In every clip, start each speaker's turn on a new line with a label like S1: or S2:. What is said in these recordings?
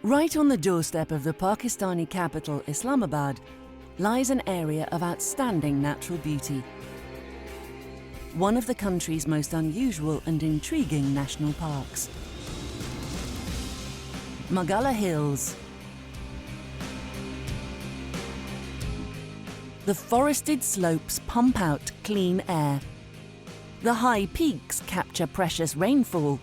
S1: Right on the doorstep of the Pakistani capital, Islamabad, lies an area of outstanding natural beauty. One of the country's most unusual and intriguing national parks. Margalla Hills. The forested slopes pump out clean air. The high peaks capture precious rainfall.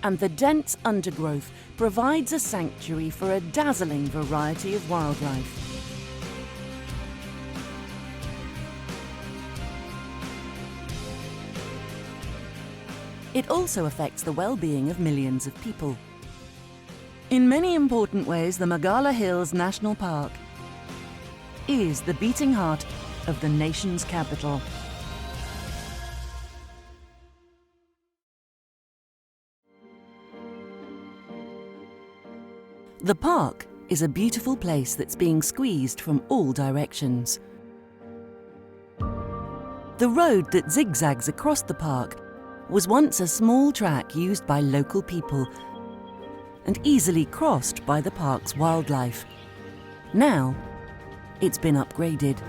S1: And the dense undergrowth provides a sanctuary for a dazzling variety of wildlife. It also affects the well-being of millions of people. In many important ways, the Margalla Hills National Park is the beating heart of the nation's capital. The park is a beautiful place that's being squeezed from all directions. The road that zigzags across the park was once a small track used by local people and easily crossed by the park's wildlife. Now, it's been upgraded.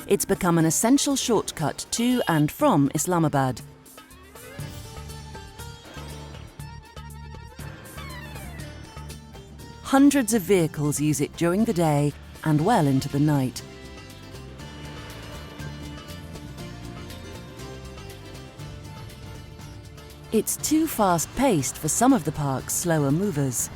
S1: It's become an essential shortcut to and from Islamabad. Hundreds of vehicles use it during the day and well into the night. It's too fast-paced for some of the park's slower movers.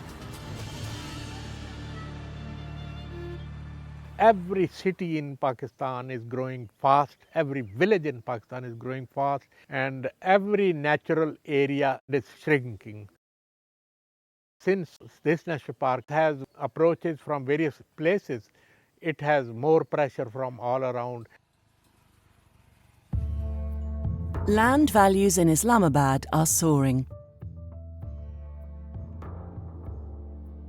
S2: Every city in Pakistan is growing fast, every village in Pakistan is growing fast, and every natural area is shrinking. Since this national park has approaches from various places, it has more pressure from all around.
S1: Land values in Islamabad are soaring.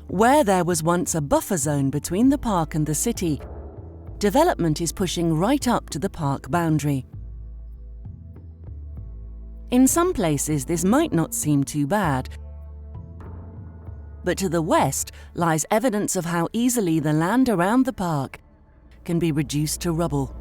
S1: Where there was once a buffer zone between the park and the city, development is pushing right up to the park boundary. In some places, this might not seem too bad, but to the west lies evidence of how easily the land around the park can be reduced to rubble.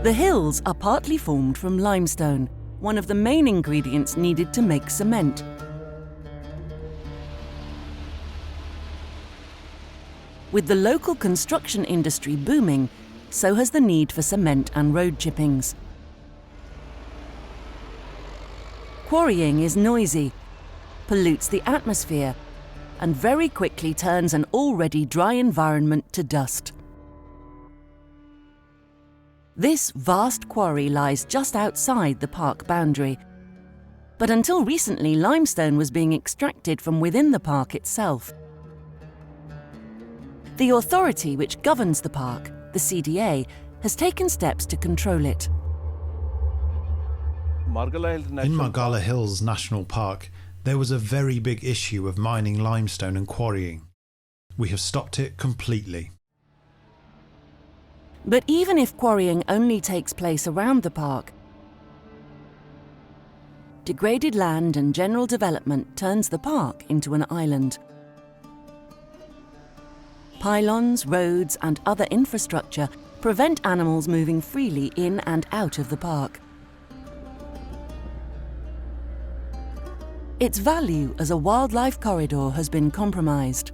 S1: The hills are partly formed from limestone, one of the main ingredients needed to make cement. With the local construction industry booming, so has the need for cement and road chippings. Quarrying is noisy, pollutes the atmosphere, and very quickly turns an already dry environment to dust. This vast quarry lies just outside the park boundary, but until recently limestone was being extracted from within the park itself. The authority which governs the park, the CDA, has taken steps to control it.
S3: In Margalla Hills National Park, there was a very big issue of mining limestone and quarrying. We have stopped it completely.
S1: But even if quarrying only takes place around the park, degraded land and general development turns the park into an island. Pylons, roads, and other infrastructure prevent animals moving freely in and out of the park. Its value as a wildlife corridor has been compromised.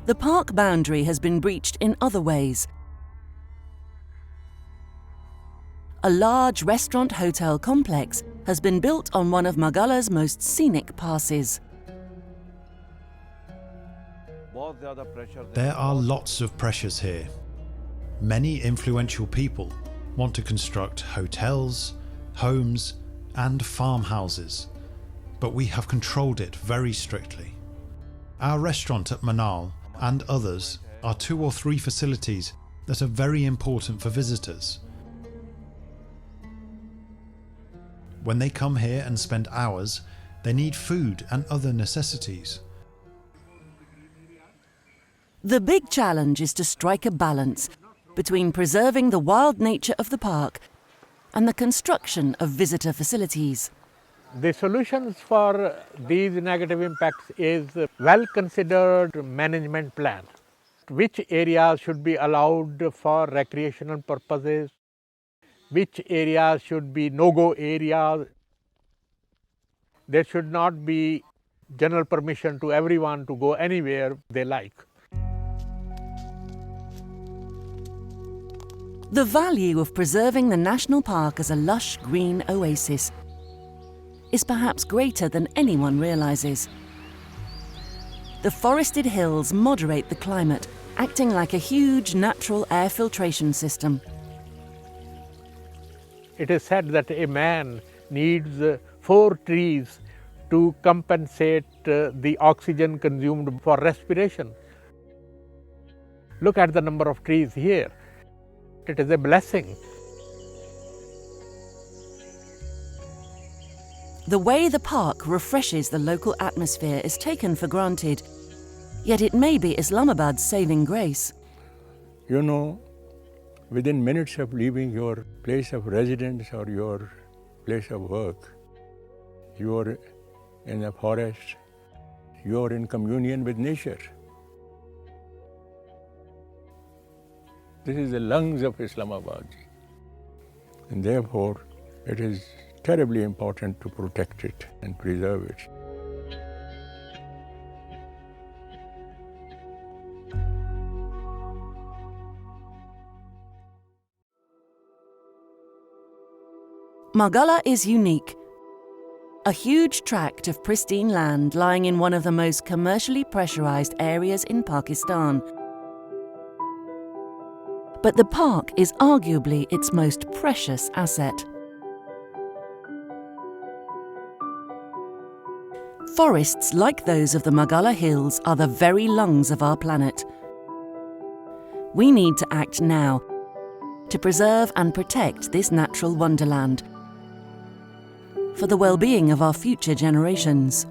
S1: The park boundary has been breached in other ways. A large restaurant-hotel complex has been built on one of Margalla's most scenic passes.
S3: There are lots of pressures here. Many influential people want to construct hotels, homes, and farmhouses, but we have controlled it very strictly. Our restaurant at Manal and others are 2 or 3 facilities that are very important for visitors. When they come here and spend hours, They need food and other necessities.
S1: The big challenge is to strike a balance between preserving the wild nature of the park and the construction of visitor facilities.
S2: The solutions for these negative impacts is well-considered management plan. Which areas should be allowed for recreational purposes, which areas should be no-go areas. There should not be general permission to everyone to go anywhere they like.
S1: The value of preserving the national park as a lush green oasis is perhaps greater than anyone realises. The forested hills moderate the climate, acting like a huge natural air filtration system.
S2: It is said that a man needs 4 trees to compensate the oxygen consumed for respiration. Look at the number of trees here. It is a blessing.
S1: The way the park refreshes the local atmosphere is taken for granted, yet it may be Islamabad's saving grace.
S4: You know, within minutes of leaving your place of residence or your place of work, you are in the forest, you are in communion with nature. This is the lungs of Islamabad. And therefore, it is terribly important to protect it and preserve it.
S1: Margalla is unique. A huge tract of pristine land lying in one of the most commercially pressurized areas in Pakistan. But the park is arguably its most precious asset. Forests like those of the Margalla Hills are the very lungs of our planet. We need to act now to preserve and protect this natural wonderland for the well-being of our future generations.